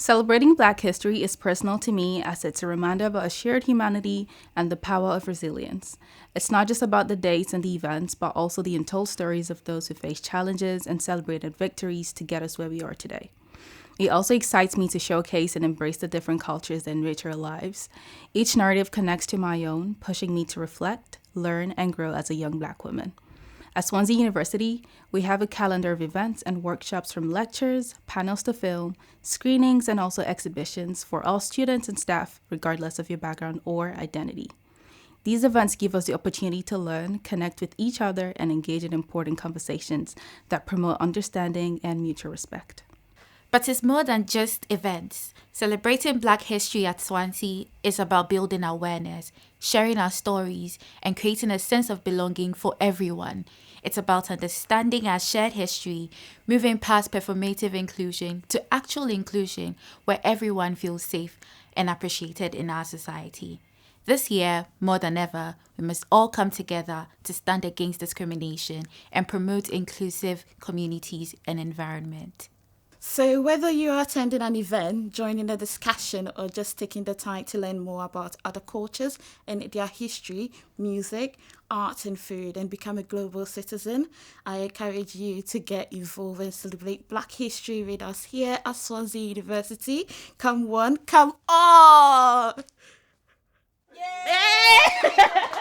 Celebrating Black history is personal to me as it's a reminder about a shared humanity and the power of resilience. It's not just about the dates and the events, but also the untold stories of those who faced challenges and celebrated victories to get us where we are today. It also excites me to showcase and embrace the different cultures that enrich our lives. Each narrative connects to my own, pushing me to reflect, learn, and grow as a young Black woman. At Swansea University, we have a calendar of events and workshops from lectures, panels to film, screenings, and also exhibitions for all students and staff, regardless of your background or identity. These events give us the opportunity to learn, connect with each other, and engage in important conversations that promote understanding and mutual respect. But it's more than just events. Celebrating Black history at Swansea is about building awareness, sharing our stories, and creating a sense of belonging for everyone. It's about understanding our shared history, moving past performative inclusion to actual inclusion where everyone feels safe and appreciated in our society. This year, more than ever, we must all come together to stand against discrimination and promote inclusive communities and environment. So whether you are attending an event, joining a discussion, or just taking the time to learn more about other cultures and their history, music, art and food and become a global citizen, I encourage you to get involved and celebrate Black history with us here at Swansea University. Come on, come on! Yay!